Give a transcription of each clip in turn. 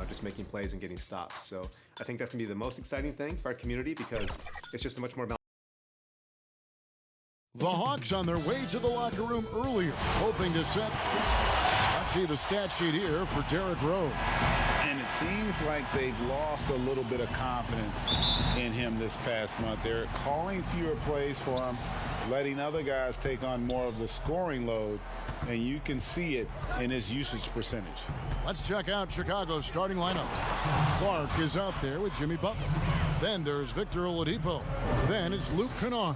just making plays and getting stops. So I think that's going to be the most exciting thing for our community because it's just a much more balanced. The Hawks on their way to the locker room earlier, hoping to set. Let's see the stat sheet here for Derrick Rose. And it seems like they've lost a little bit of confidence in him this past month. They're calling fewer plays for him, letting other guys take on more of the scoring load, and you can see it in his usage percentage. Let's check out Chicago's starting lineup. Clark is out there with Jimmy Butler. Then there's Victor Oladipo. Then it's Luke Kennard.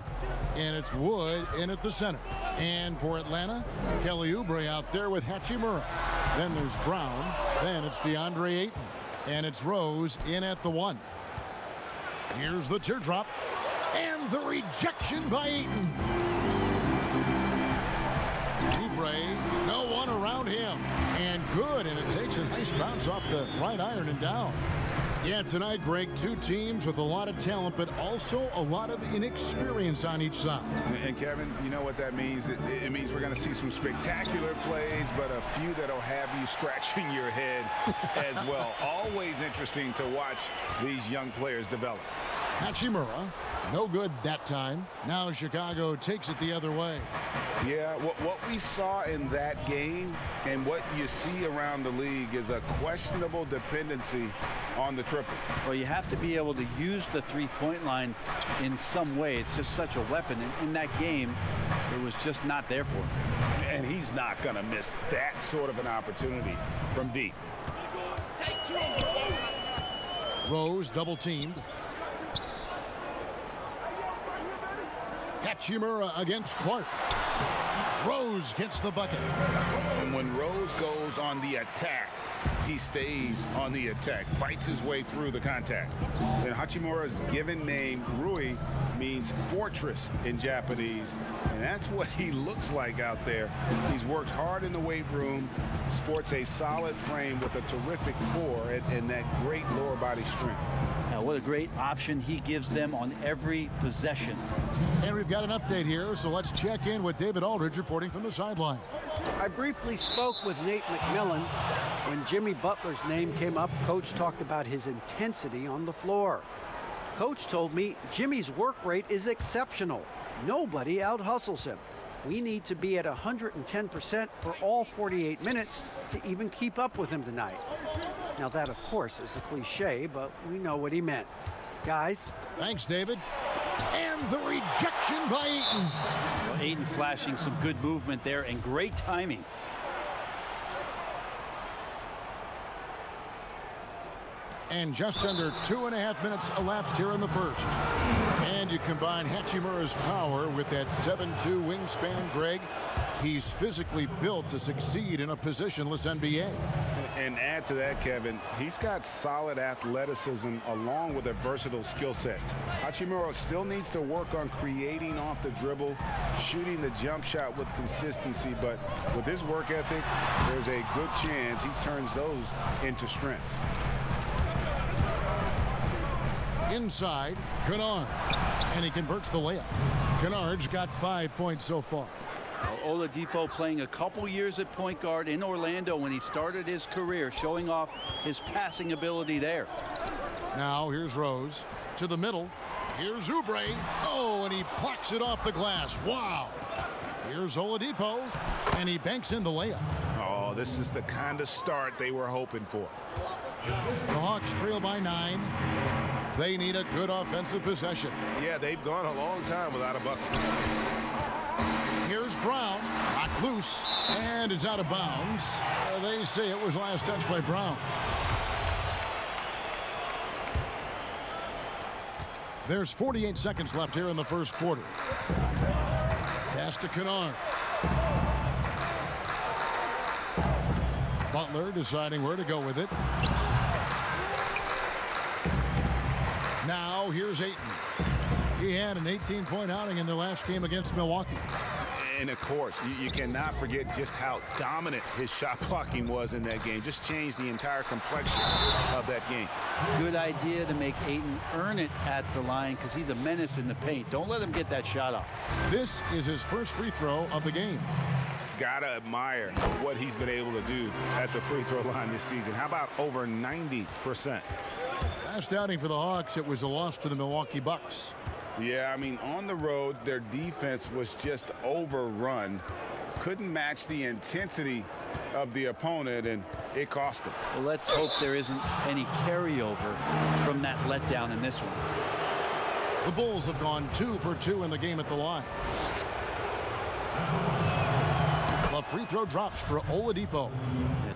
And it's Wood in at the center. And for Atlanta, Kelly Oubre out there with Hachimura. Then there's Brown. Then it's DeAndre Ayton. And it's Rose in at the 1. Here's the teardrop. And the rejection by Ayton. Oubre, no one around him. And good, and it takes a nice bounce off the right iron and down. Yeah, tonight, Greg, two teams with a lot of talent, but also a lot of inexperience on each side. And Kevin, you know what that means? It means we're going to see some spectacular plays, but a few that'll have you scratching your head as well. Always interesting to watch these young players develop. Hachimura, no good that time. Now Chicago takes it the other way. Yeah, what we saw in that game and what you see around the league is a questionable dependency on the triple. Well, you have to be able to use the three-point line in some way. It's just such a weapon. And in that game, it was just not there for him. And he's not going to miss that sort of an opportunity from deep. Rose double-teamed. Hachimura against Clark. Rose gets the bucket. And when Rose goes on the attack, he stays on the attack, fights his way through the contact. And Hachimura's given name, Rui, means fortress in Japanese. And that's what he looks like out there. He's worked hard in the weight room, sports a solid frame with a terrific core and that great lower body strength. Now, what a great option he gives them on every possession. And we've got an update here, so let's check in with David Aldridge reporting from the sideline. I briefly spoke with Nate McMillan. When Jimmy Butler's name came up, Coach talked about his intensity on the floor. Coach told me Jimmy's work rate is exceptional. Nobody out-hustles him. We need to be at 110% for all 48 minutes to even keep up with him tonight. Now that, of course, is a cliche, but we know what he meant. Guys. Thanks, David. And the rejection by Ayton. Well, Ayton flashing some good movement there and great timing. And just under 2.5 minutes elapsed here in the first. And you combine Hachimura's power with that 7'2" wingspan, Greg. He's physically built to succeed in a positionless NBA. And add to that, Kevin, he's got solid athleticism along with a versatile skill set. Hachimura still needs to work on creating off the dribble, shooting the jump shot with consistency, but with his work ethic, there's a good chance he turns those into strengths. Inside, Kennard, and he converts the layup. Kennard's got 5 points so far. Oladipo playing a couple years at point guard in Orlando when he started his career, showing off his passing ability there. Now here's Rose to the middle. Here's Oubre. Oh, and he plucks it off the glass. Wow. Here's Oladipo, and he banks in the layup. Oh, this is the kind of start they were hoping for. The Hawks trail by 9. They need a good offensive possession. Yeah, they've gone a long time without a bucket. Here's Brown, knocked loose, and it's out of bounds. They say it was last touched by Brown. There's 48 seconds left here in the first quarter. Pass to Kennard. Butler deciding where to go with it. Now here's Ayton. He had an 18-point outing in their last game against Milwaukee. And of course, you cannot forget just how dominant his shot blocking was in that game. Just changed the entire complexion of that game. Good idea to make Ayton earn it at the line because he's a menace in the paint. Don't let him get that shot off. This is his first free throw of the game. Gotta admire what he's been able to do at the free throw line this season. How about over 90%? Last outing for the Hawks, it was a loss to the Milwaukee Bucks. Yeah, I mean, on the road, their defense was just overrun. Couldn't match the intensity of the opponent, and it cost them. Well, let's hope there isn't any carryover from that letdown in this one. The Bulls have gone 2 for 2 in the game at the line. The free throw drops for Oladipo.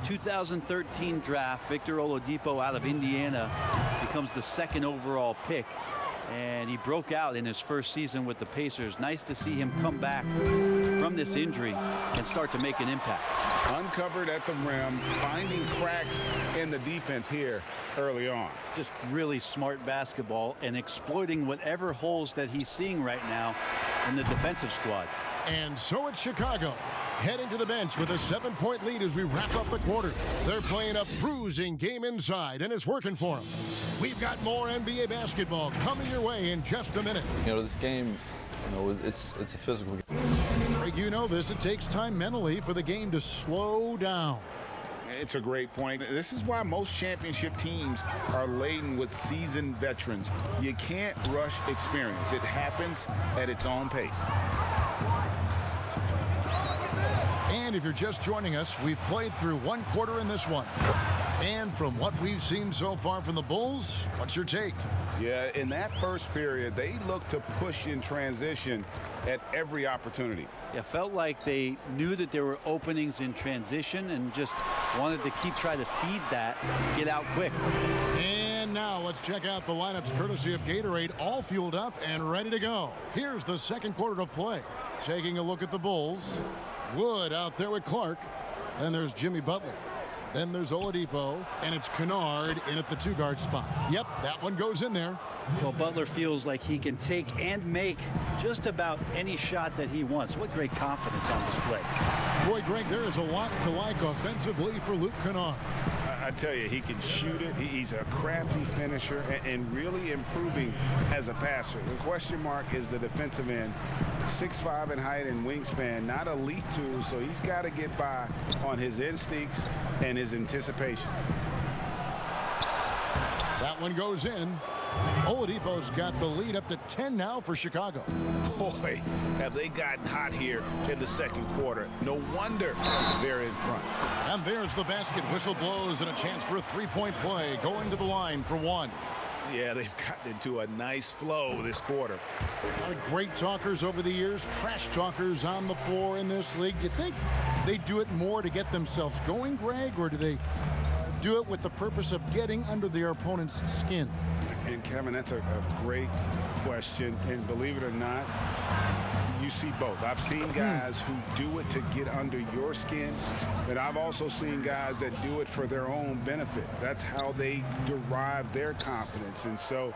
The 2013 draft, Victor Oladipo out of Indiana becomes the second overall pick. And he broke out in his first season with the Pacers. Nice to see him come back from this injury and start to make an impact. Uncovered at the rim, finding cracks in the defense here early on. Just really smart basketball and exploiting whatever holes that he's seeing right now in the defensive squad. And so it's Chicago, heading to the bench with a 7-point lead as we wrap up the quarter. They're playing a bruising game inside, and it's working for them. We've got more NBA basketball coming your way in just a minute. You know, this game, you know, it's a physical game. Greg, you know this. It takes time mentally for the game to slow down. It's a great point. This is why most championship teams are laden with seasoned veterans. You can't rush experience. It happens at its own pace. And if you're just joining us, we've played through one quarter in this one. And from what we've seen so far from the Bulls, what's your take? Yeah, in that first period, they looked to push in transition at every opportunity. It felt like they knew that there were openings in transition and just wanted to keep trying to feed that, get out quick. And now let's check out the lineups courtesy of Gatorade, all fueled up and ready to go. Here's the second quarter of play. Taking a look at the Bulls. Wood out there with Clark. Then there's Jimmy Butler. Then there's Oladipo, and it's Kennard in at the 2-guard spot. Yep, that one goes in there. Well, Butler feels like he can take and make just about any shot that he wants. What great confidence on display. Boy, Greg, there is a lot to like offensively for Luke Kennard. I tell you, he can shoot it. He's a crafty finisher and really improving as a passer. The question mark is the defensive end. 6'5" in height and wingspan, not elite tools, so he's got to get by on his instincts and his anticipation. That one goes in. Oladipo's got the lead up to 10 now for Chicago. Boy, have they gotten hot here in the second quarter. No wonder they're in front. And there's the basket. Whistle blows and a chance for a 3-point play. Going to the line for one. Yeah, they've gotten into a nice flow this quarter. A lot of great talkers over the years, trash talkers on the floor in this league. Do you think they do it more to get themselves going, Greg, or do they do it with the purpose of getting under their opponent's skin? And Kevin, that's a great question. And believe it or not, you see both. I've seen guys who do it to get under your skin, but I've also seen guys that do it for their own benefit. That's how they derive their confidence. And so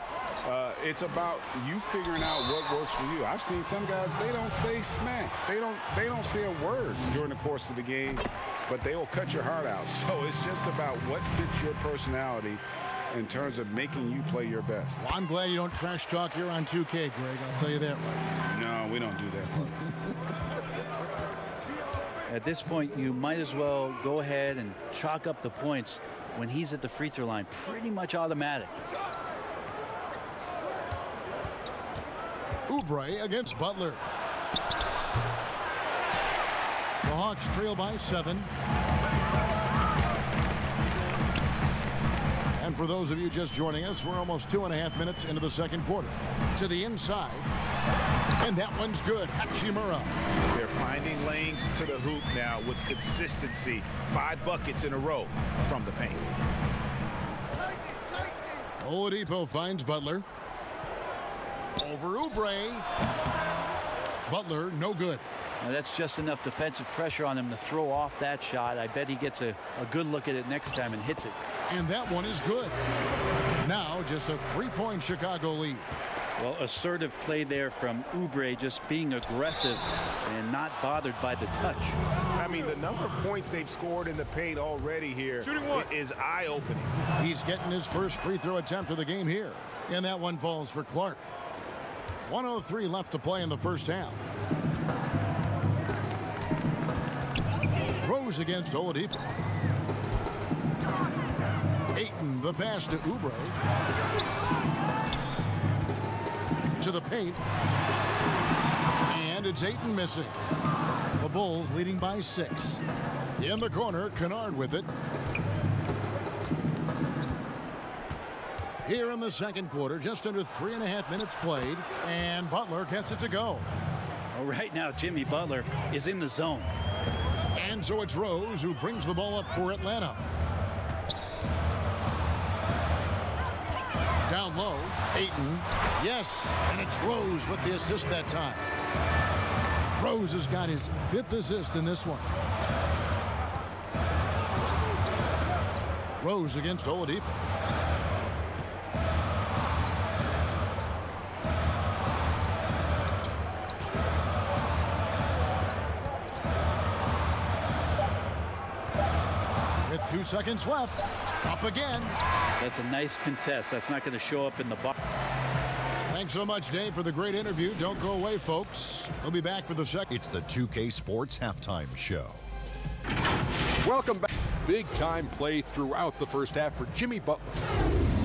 it's about you figuring out what works for you. I've seen some guys, they don't say smack. They don't say a word during the course of the game, but they will cut your heart out. So it's just about what fits your personality in terms of making you play your best. Well, I'm glad you don't trash talk here on 2K, Greg. I'll tell you that right. No, we don't do that. At this point, you might as well go ahead and chalk up the points when he's at the free throw line. Pretty much automatic. Oubre against Butler. The Hawks trail by 7. And for those of you just joining us, we're almost 2.5 minutes into the second quarter. To the inside. And that one's good. Hachimura. They're finding lanes to the hoop now with consistency. 5 buckets in a row from the paint. Oladipo finds Butler. Over Oubre. Butler, no good. Now that's just enough defensive pressure on him to throw off that shot. I bet he gets a good look at it next time and hits it. And that one is good. Now just a 3-point Chicago lead. Well, assertive play there from Oubre, just being aggressive and not bothered by the touch. I mean, the number of points they've scored in the paint already here is eye-opening. He's getting his first free throw attempt of the game here. And that one falls for Clark. 1:03 left to play in the first half. Rose against Oladipo. Ayton, the pass to Oubre. To the paint. And it's Ayton missing. The Bulls leading by 6. In the corner, Kennard with it. Here in the second quarter, just under 3.5 minutes played, and Butler gets it to go. Well, right now, Jimmy Butler is in the zone. And so it's Rose who brings the ball up for Atlanta. Down low, Ayton. Yes, and it's Rose with the assist that time. Rose has got his 5th assist in this one. Rose against Oladipo. With 2 seconds left, up again. That's a nice contest. That's not going to show up in the box. Thanks so much, Dave, for the great interview. Don't go away, folks. We'll be back for the second. It's the 2K Sports Halftime Show. Welcome back. Big time play throughout the first half for Jimmy Butler.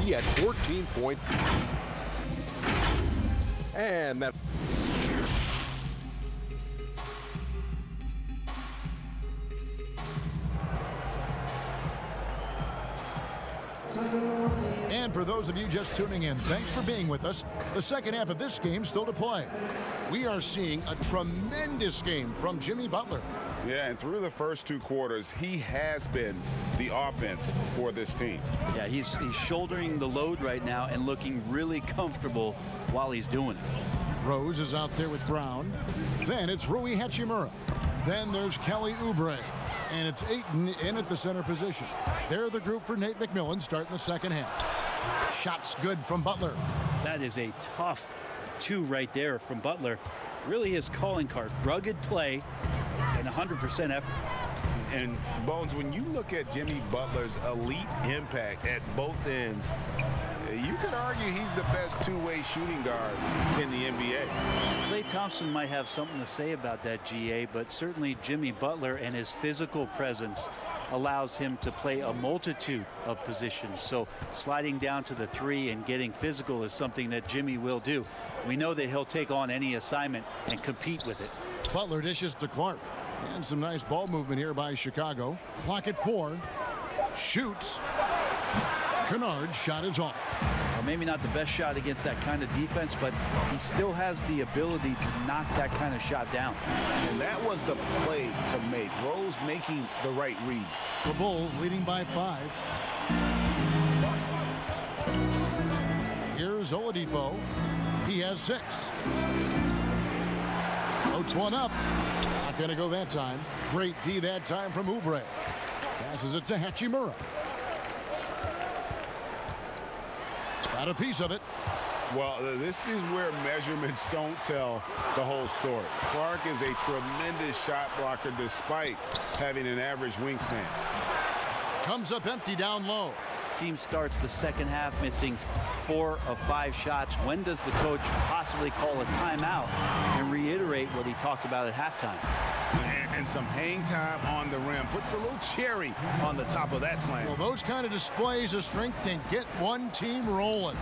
He had 14 points. And that. And for those of you just tuning in, thanks for being with us. The second half of this game still to play. We are seeing a tremendous game from Jimmy Butler. Yeah, and through the first 2 quarters, he has been the offense for this team. Yeah, he's shouldering the load right now and looking really comfortable while he's doing it. Rose is out there with Brown. Then it's Rui Hachimura. Then there's Kelly Oubre. And it's Ayton in at the center position. They're the group for Nate McMillan starting the second half. Shots good from Butler. That is a tough 2 right there from Butler. Really his calling card. Rugged play and 100% effort. And Bones, when you look at Jimmy Butler's elite impact at both ends, you could argue he's the best 2-way shooting guard in the NBA. Klay Thompson might have something to say about that, GA, but certainly Jimmy Butler and his physical presence allows him to play a multitude of positions. So sliding down to the 3 and getting physical is something that Jimmy will do. We know that he'll take on any assignment and compete with it. Butler dishes to Clark. And some nice ball movement here by Chicago. Clock at 4. Shoots. Kennard's shot is off. Well, maybe not the best shot against that kind of defense, but he still has the ability to knock that kind of shot down. And that was the play to make. Rose making the right read. The Bulls leading by 5. Here's Oladipo. He has 6. Floats one up. Not going to go that time. Great D that time from Oubre. Passes it to Hachimura. Got a piece of it. Well, this is where measurements don't tell the whole story. Clark is a tremendous shot blocker despite having an average wingspan. Comes up empty down low. Team starts the second half missing 4 of 5 shots. When does the coach possibly call a timeout and reiterate what he talked about at halftime? And some hang time on the rim. Puts a little cherry on the top of that slam. Well, those kind of displays of strength can get one team rolling.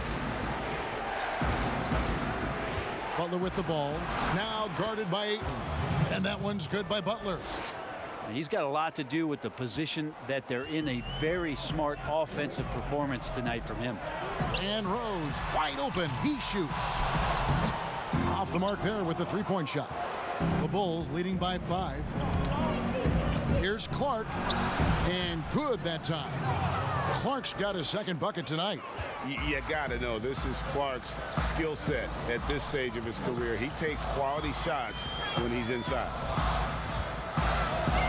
Butler with the ball. Now guarded by Ayton. And that one's good by Butler. He's got a lot to do with the position that they're in. A very smart offensive performance tonight from him. And Rose wide open. He shoots. Off the mark there with the 3-point shot. The Bulls leading by 5. Here's Clark. And good that time. Clark's got his second bucket tonight. You got to know this is Clark's skill set at this stage of his career. He takes quality shots when he's inside.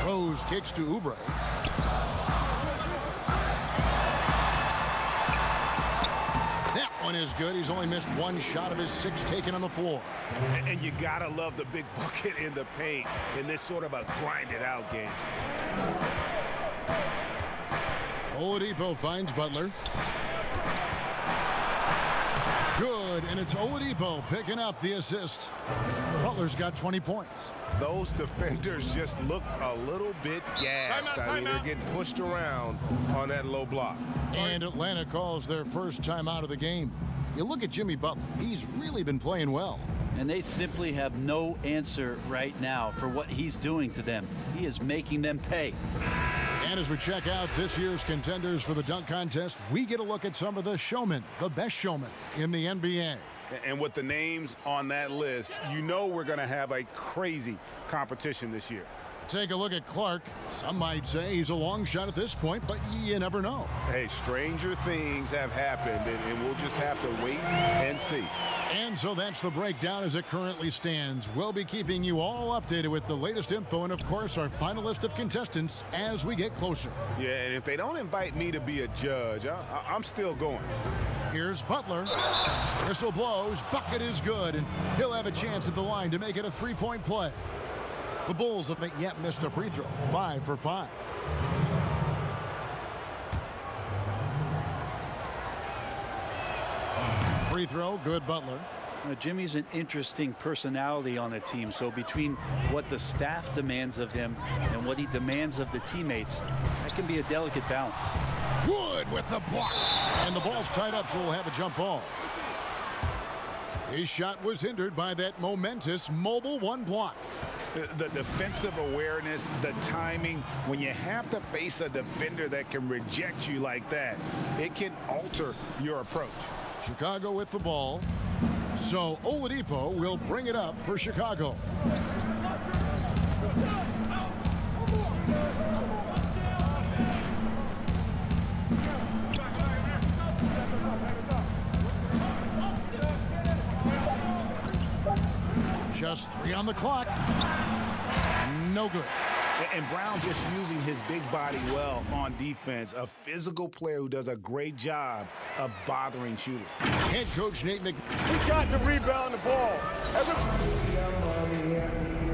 Rose kicks to Oubre. That one is good. He's only missed 1 shot of his 6 taken on the floor. And you got to love the big bucket in the paint in this sort of a grind-it-out game. Oladipo finds Butler. Good, and it's Oladipo picking up the assist. Butler's got 20 points. Those defenders just look a little bit gassed. I mean, they're getting pushed around on that low block. And Atlanta calls their first time out of the game. You look at Jimmy Butler. He's really been playing well. And they simply have no answer right now for what he's doing to them. He is making them pay. And as we check out this year's contenders for the dunk contest, we get a look at some of the showmen, the best showmen in the NBA. And with the names on that list, you know we're going to have a crazy competition this year. Take a look at Clark. Some might say he's a long shot at this point, but you never know. Hey, stranger things have happened, and we'll just have to wait and see. And so that's the breakdown as it currently stands. We'll be keeping you all updated with the latest info and, of course, our final list of contestants as we get closer. Yeah, and if they don't invite me to be a judge, I'm still going. Here's Butler. Whistle blows. Bucket is good, and he'll have a chance at the line to make it a three-point play. The Bulls haven't yet missed a free throw. 5 for 5. Free throw, good Butler. Jimmy's an interesting personality on the team, so between what the staff demands of him and what he demands of the teammates, that can be a delicate balance. Wood with the block. And the ball's tied up, so we'll have a jump ball. His shot was hindered by that momentous mobile one block. The defensive awareness, the timing, when you have to face a defender that can reject you like that, it can alter your approach. Chicago with the ball. So Oladipo will bring it up for Chicago. Just 3 on the clock. No good. And Brown just using his big body well on defense. A physical player who does a great job of bothering shooters. Head coach Nate McMillan. He got to rebound the ball.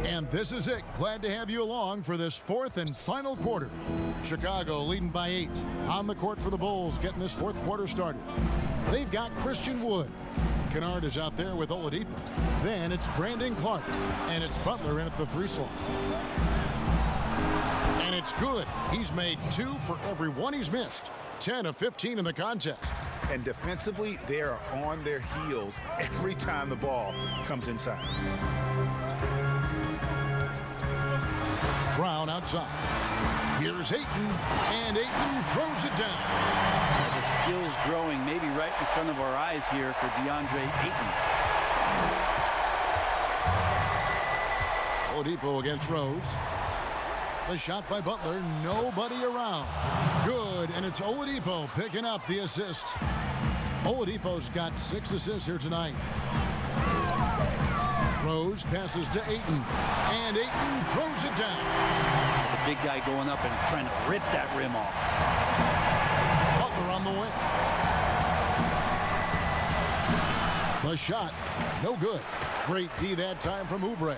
And this is it. Glad to have you along for this fourth and final quarter. Chicago leading by 8. On the court for the Bulls, getting this fourth quarter started. They've got Christian Wood. Kennard is out there with Oladipo. Then it's Brandon Clark. And it's Butler in at the 3 slot. And it's good. He's made 2 for every 1 he's missed. 10 of 15 in the contest. And defensively, they are on their heels every time the ball comes inside. Brown outside. Here's Ayton, and Ayton throws it down. The skills growing maybe right in front of our eyes here for DeAndre Ayton. Oladipo against Rose. The shot by Butler, nobody around. Good, and it's Oladipo picking up the assist. Oladipo's got 6 assists here tonight. Rose passes to Ayton, and Ayton throws it down. The big guy going up and trying to rip that rim off. Butler on the wing. The shot, no good. Great D that time from Oubre.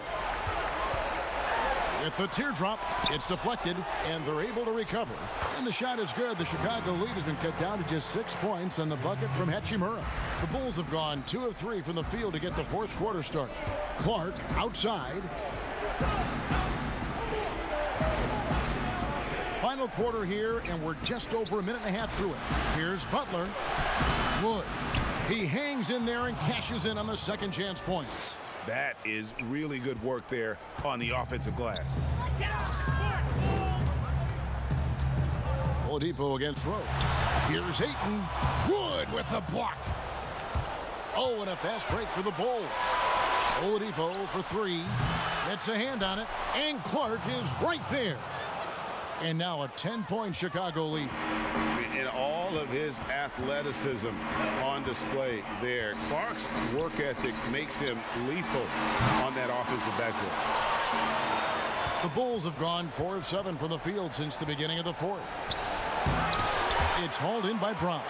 With the teardrop, it's deflected, and they're able to recover. And the shot is good. The Chicago lead has been cut down to just 6 points on the bucket from Hachimura. The Bulls have gone 2 of 3 from the field to get the fourth quarter started. Clark outside. Final quarter here, and we're just over a minute and a half through it. Here's Butler. Wood. He hangs in there and cashes in on the second chance points. That is really good work there on the offensive glass. Oladipo against Rose. Here's Ayton. Wood with the block. Oh, and a fast break for the Bulls. Oladipo for 3. Gets a hand on it, and Clark is right there. And now a 10-point Chicago lead. And all of his athleticism on display there. Clark's work ethic makes him lethal on that offensive backcourt. The Bulls have gone 4 of 7 from the field since the beginning of the fourth. It's hauled in by Brown.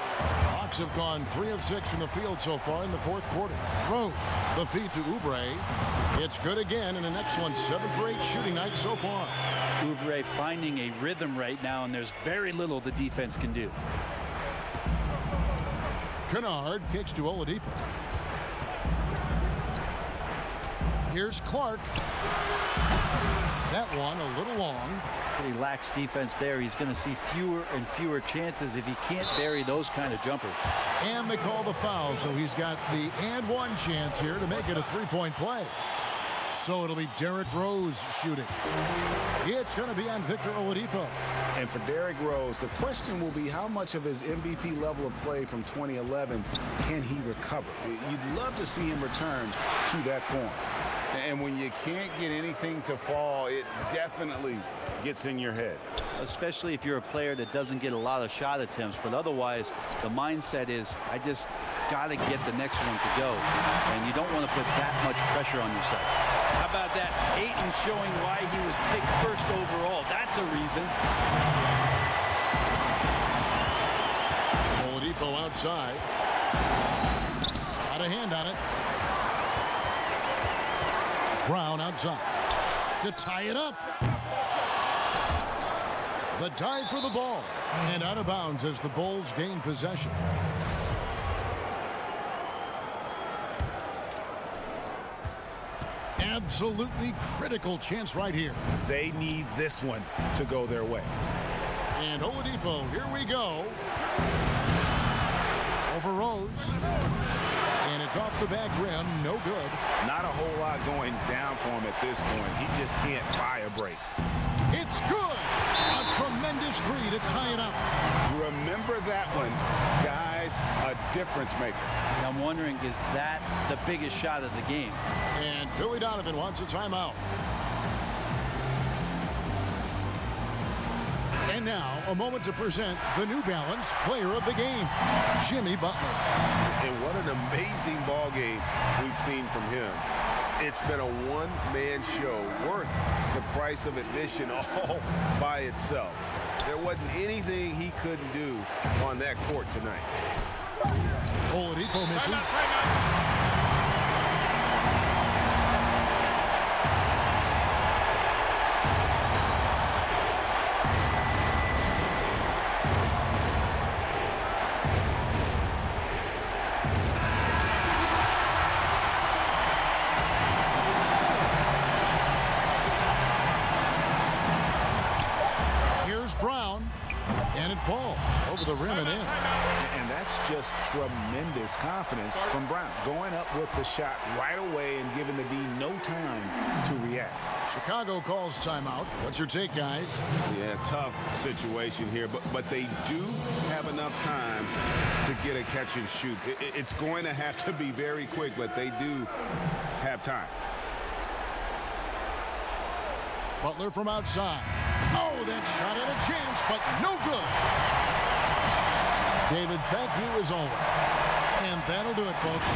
Hawks have gone 3 of 6 from the field so far in the fourth quarter. Rose, the feed to Oubre. It's good again, and an excellent 7 for 8 shooting night so far. Oubre finding a rhythm right now, and there's very little the defense can do. Kennard kicks to Oladipo. Here's Clark. That one a little long. Pretty lax defense there. He's going to see fewer and fewer chances if he can't bury those kind of jumpers. And they call the foul, so he's got the and one chance here to make it a three-point play. So it'll be Derrick Rose shooting. It's going to be on Victor Oladipo. And for Derrick Rose, the question will be how much of his MVP level of play from 2011 can he recover? You'd love to see him return to that form. And when you can't get anything to fall, it definitely gets in your head. Especially if you're a player that doesn't get a lot of shot attempts. But otherwise, the mindset is, I just got to get the next one to go. And you don't want to put that much pressure on yourself. How about that? Ayton showing why he was picked first overall. That's a reason. Oladipo outside. Got a hand on it. Brown outside to tie it up. The dive for the ball. And out of bounds as the Bulls gain possession. Absolutely critical chance right here. They need this one to go their way. And Oladipo, here we go. Over Rose. And it's off the back rim, no good. Not a whole lot going down for him at this point. He just can't buy a break. It's good. A tremendous three to tie it up. Remember that one, guys, a difference maker. I'm wondering, is that the biggest shot of the game? And Billy Donovan wants a timeout. And now, a moment to present the New Balance Player of the Game, Jimmy Butler. And what an amazing ball game we've seen from him. It's been a one-man show worth the price of admission all by itself. There wasn't anything he couldn't do on that court tonight. Oladipo misses. Brown, and it falls over the rim and in. And that's just tremendous confidence from Brown, going up with the shot right away and giving the D no time to react. Chicago calls timeout. What's your take, guys? Yeah, tough situation here, but they do have enough time to get a catch and shoot. It's going to have to be very quick, but they do have time. Butler from outside. Oh, that shot had a chance, but no good. David, thank you as always. And that'll do it, folks.